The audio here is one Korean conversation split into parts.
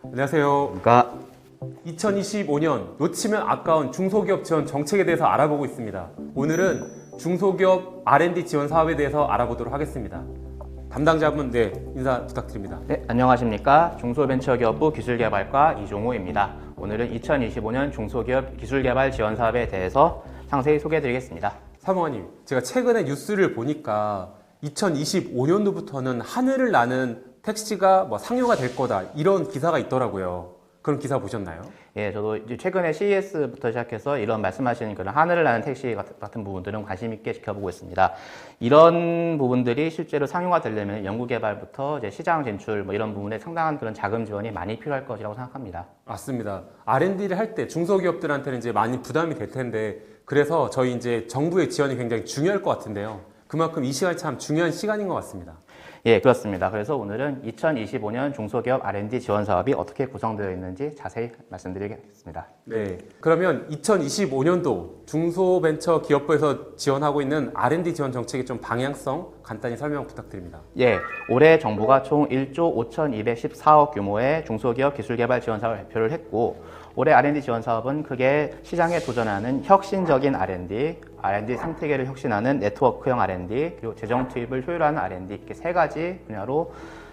안녕하세요. 그러니까 2025년 놓치면 아까운 중소기업 지원 정책에 대해서 알아보고 있습니다. 오늘은 중소기업 R&D 지원 사업에 대해서 알아보도록 하겠습니다. 담당자분 인사 부탁드립니다. 네, 안녕하십니까. 중소벤처기업부 기술개발과 이종호입니다. 오늘은 2025년 중소기업 기술개발 지원 사업에 대해서 상세히 소개해드리겠습니다. 사무관님, 제가 최근에 뉴스를 보니까 2025년도부터는 하늘을 나는 택시가 상용화 될 거다 이런 기사가 있더라고요. 그런 기사 보셨나요? 예, 저도 이제 최근에 CES부터 시작해서 이런 말씀하시는 그런 하늘을 나는 택시 같은 부분들은 관심 있게 지켜보고 있습니다. 이런 부분들이 실제로 상용화 되려면 연구개발부터 이제 시장 진출 이런 부분에 상당한 그런 자금 지원이 많이 필요할 것이라고 생각합니다. 맞습니다. R&D를 할 때 중소기업들한테는 이제 많이 부담이 될 텐데 그래서 저희 이제 정부의 지원이 굉장히 중요할 것 같은데요. 그만큼 이 시간이 참 중요한 시간인 것 같습니다. 예, 그렇습니다. 그래서 오늘은 2025년 중소기업 R&D 지원 사업이 어떻게 구성되어 있는지 자세히 말씀드리겠습니다. 네, 그러면 2025년도 중소벤처기업부에서 지원하고 있는 R&D 지원 정책의 좀 방향성 간단히 설명 부탁드립니다. 예, 올해 정부가 총 1조 5,214억 규모의 중소기업 기술개발 지원 사업을 발표를 했고 올해 R&D 지원 사업은 크게 시장에 도전하는 혁신적인 R&D 생태계를 혁신하는 네트워크형 R&D, 그리고 재정 투입을 효율화하는 R&D 이렇게 세 가지 분야로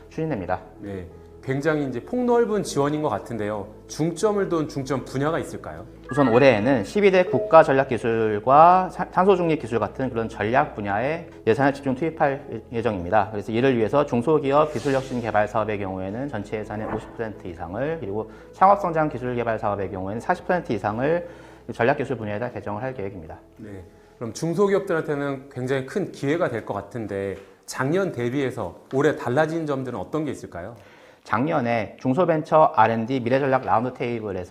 추진됩니다. 네, 굉장히 이제 폭넓은 지원인 것 같은데요. 중점을 둔 중점 분야가 있을까요? 우선 올해에는 12대 국가 전략 기술과 탄소 중립 기술 같은 그런 전략 분야에 예산을 집중 투입할 예정입니다. 그래서 이를 위해서 중소기업 기술혁신 개발 사업의 경우에는 전체 예산의 50% 이상을, 그리고 창업성장 기술 개발 사업의 경우에는 40% 이상을 전략 기술 분야에다 배정을 할 계획입니다. 네, 그럼 중소기업들한테는 굉장히 큰 기회가 될 것 같은데 작년 대비해서 올해 달라진 점들은 어떤 게 있을까요? 작년에 중소벤처 R&D 미래전략 라운드 테이블을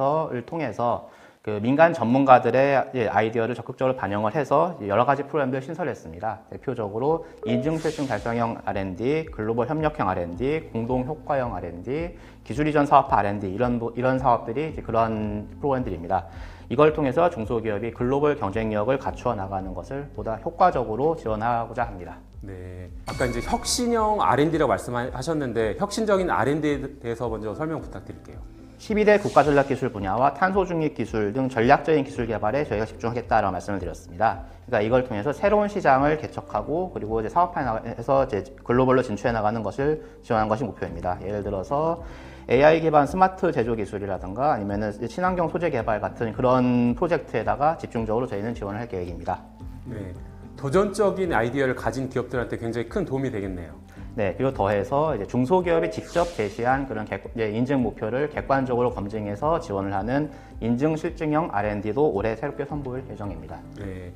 통해서 그 민간 전문가들의 아이디어를 적극적으로 반영을 해서 여러 가지 프로그램들을 신설했습니다. 대표적으로 인증 실증 달성형 R&D, 글로벌 협력형 R&D, 공동 효과형 R&D, 기술 이전 사업화 R&D 이런 사업들이 그런 프로그램들입니다. 이걸 통해서 중소기업이 글로벌 경쟁력을 갖추어 나가는 것을 보다 효과적으로 지원하고자 합니다. 네, 아까 이제 혁신형 R&D라고 말씀하셨는데 혁신적인 R&D에 대해서 먼저 설명 부탁드릴게요. 12대 국가전략기술 분야와 탄소중립 기술 등 전략적인 기술 개발에 저희가 집중하겠다라고 말씀을 드렸습니다. 그러니까 이걸 통해서 새로운 시장을 개척하고 그리고 이제 사업화해서 이제 글로벌로 진출해 나가는 것을 지원하는 것이 목표입니다. 예를 들어서 AI 기반 스마트 제조 기술이라든가 아니면은 친환경 소재 개발 같은 그런 프로젝트에다가 집중적으로 저희는 지원을 할 계획입니다. 네, 도전적인 아이디어를 가진 기업들한테 굉장히 큰 도움이 되겠네요. 네, 그리고 더해서 이제 중소기업이 직접 제시한 그런 인증 목표를 객관적으로 검증해서 지원을 하는 인증 실증형 R&D도 올해 새롭게 선보일 예정입니다. 네,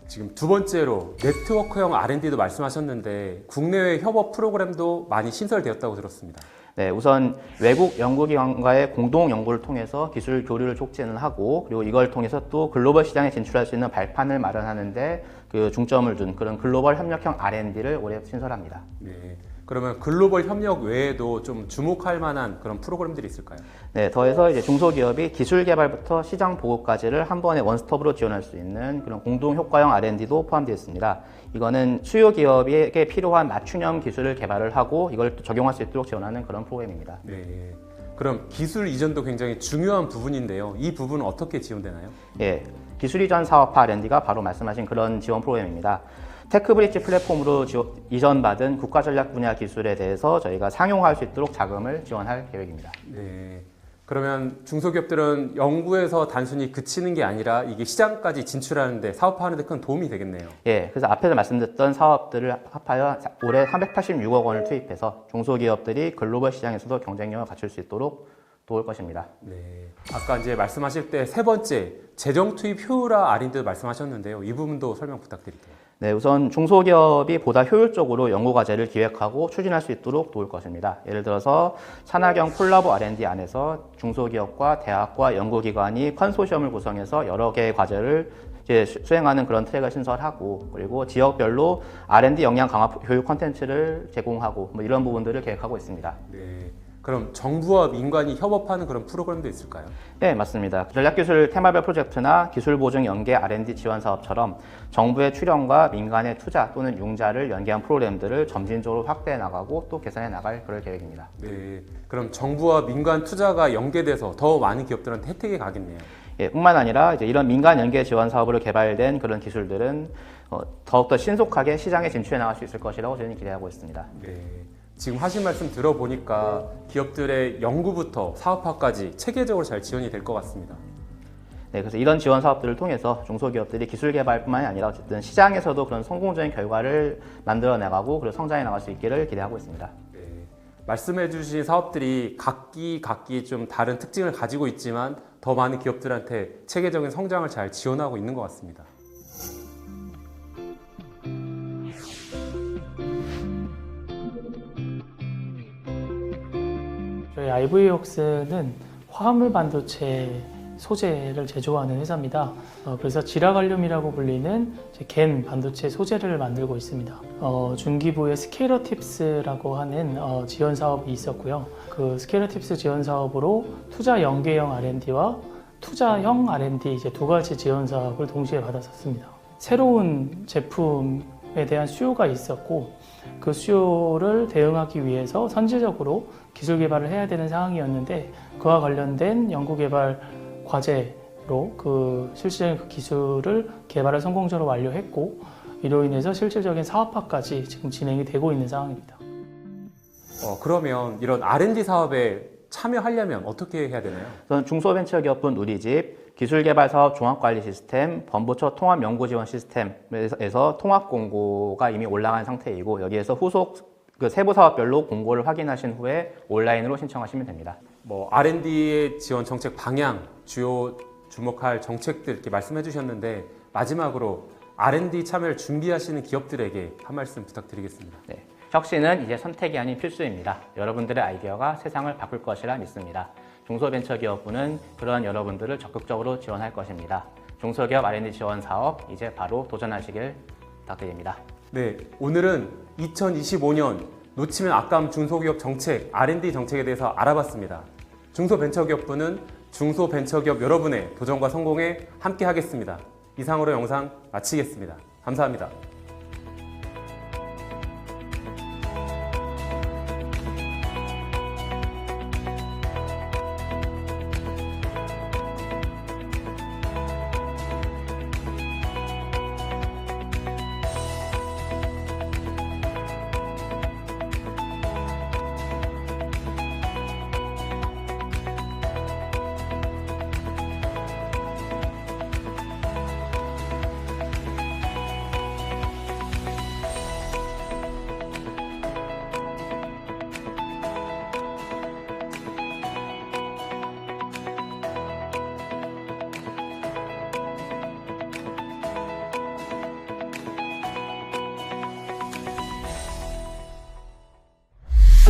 지금 두 번째로 네트워크형 R&D도 말씀하셨는데 국내외 협업 프로그램도 많이 신설되었다고 들었습니다. 네, 우선 외국 연구기관과의 공동 연구를 통해서 기술 교류를 촉진을 하고 그리고 이걸 통해서 또 글로벌 시장에 진출할 수 있는 발판을 마련하는데 그 중점을 둔 그런 글로벌 협력형 R&D를 올해 신설합니다. 네, 그러면 글로벌 협력 외에도 좀 주목할 만한 그런 프로그램들이 있을까요? 네, 더해서 이제 중소기업이 기술 개발부터 시장 보급까지를 한 번에 원스톱으로 지원할 수 있는 그런 공동 효과형 R&D도 포함되어 있습니다. 이거는 수요 기업에게 필요한 맞춤형 기술을 개발을 하고 이걸 또 적용할 수 있도록 지원하는 그런 프로그램입니다. 네, 그럼 기술 이전도 굉장히 중요한 부분인데요. 이 부분은 어떻게 지원되나요? 예, 기술 이전 사업화 R&D가 바로 말씀하신 그런 지원 프로그램입니다. 테크브릿지 플랫폼으로 이전받은 국가전략 분야 기술에 대해서 저희가 상용화할 수 있도록 자금을 지원할 계획입니다. 네, 그러면 중소기업들은 연구에서 단순히 그치는 게 아니라 이게 시장까지 진출하는데 사업화하는 데 큰 도움이 되겠네요. 예, 그래서 앞에서 말씀드렸던 사업들을 합하여 올해 386억 원을 투입해서 중소기업들이 글로벌 시장에서도 경쟁력을 갖출 수 있도록 도울 것입니다. 네, 아까 이제 말씀하실 때 세 번째 재정 투입 효율화 R&D도 말씀하셨는데요. 이 부분도 설명 부탁드릴게요. 네, 우선 중소기업이 보다 효율적으로 연구과제를 기획하고 추진할 수 있도록 도울 것입니다. 예를 들어서 산하경 콜라보 R&D 안에서 중소기업과 대학과 연구기관이 컨소시엄을 구성해서 여러 개의 과제를 이제 수행하는 그런 트랙을 신설하고 그리고 지역별로 R&D 역량 강화 교육 콘텐츠를 제공하고 이런 부분들을 계획하고 있습니다. 네, 그럼 정부와 민간이 협업하는 그런 프로그램도 있을까요? 네, 맞습니다. 전략기술 테마별 프로젝트나 기술보증 연계 R&D 지원 사업처럼 정부의 출연과 민간의 투자 또는 융자를 연계한 프로그램들을 점진적으로 확대해 나가고 또 개선해 나갈 그럴 계획입니다. 네, 그럼 정부와 민간 투자가 연계돼서 더 많은 기업들한테 혜택이 가겠네요. 예, 뿐만 아니라 이제 이런 민간 연계 지원 사업으로 개발된 그런 기술들은 더욱더 신속하게 시장에 진출해 나갈 수 있을 것이라고 저희는 기대하고 있습니다. 네, 지금 하신 말씀 들어보니까 기업들의 연구부터 사업화까지 체계적으로 잘 지원이 될 것 같습니다. 네, 그래서 이런 지원 사업들을 통해서 중소기업들이 기술 개발뿐만이 아니라 어쨌든 시장에서도 그런 성공적인 결과를 만들어 나가고 그리고 성장해 나갈 수 있기를 기대하고 있습니다. 네, 말씀해주신 사업들이 각기 좀 다른 특징을 가지고 있지만 더 많은 기업들한테 체계적인 성장을 잘 지원하고 있는 것 같습니다. 저희 IVWorks는 화합물 반도체 소재를 제조하는 회사입니다. 그래서 지라갈륨이라고 불리는 겐 반도체 소재를 만들고 있습니다. 중기부의 스케일러팁스라고 하는 지원 사업이 있었고요. 그 스케일러팁스 지원 사업으로 투자 연계형 R&D와 투자형 R&D 이제 두 가지 지원 사업을 동시에 받았었습니다. 새로운 제품에 대한 수요가 있었고 그 수요를 대응하기 위해서 선제적으로 기술 개발을 해야 되는 상황이었는데 그와 관련된 연구개발 과제로 그 실질적인 그 기술을 개발을 성공적으로 완료했고 이로 인해서 실질적인 사업화까지 지금 진행이 되고 있는 상황입니다. 그러면 이런 R&D 사업에 참여하려면 어떻게 해야 되나요? 우선 중소벤처기업분 우리집, 기술개발사업 종합관리 시스템, 범부처 통합연구지원 시스템에서 통합공고가 이미 올라간 상태이고 여기에서 후속 그 세부 사업별로 공고를 확인하신 후에 온라인으로 신청하시면 됩니다. R&D의 지원 정책 방향, 주요 주목할 정책들 이렇게 말씀해 주셨는데 마지막으로 R&D 참여를 준비하시는 기업들에게 한 말씀 부탁드리겠습니다. 네, 혁신은 이제 선택이 아닌 필수입니다. 여러분들의 아이디어가 세상을 바꿀 것이라 믿습니다. 중소벤처기업부는 그러한 여러분들을 적극적으로 지원할 것입니다. 중소기업 R&D 지원 사업 이제 바로 도전하시길 부탁드립니다. 네, 오늘은 2025년 놓치면 아까운 중소기업 정책, R&D 정책에 대해서 알아봤습니다. 중소벤처기업부는 중소벤처기업 여러분의 도전과 성공에 함께 하겠습니다. 이상으로 영상 마치겠습니다. 감사합니다.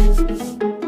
Thank you.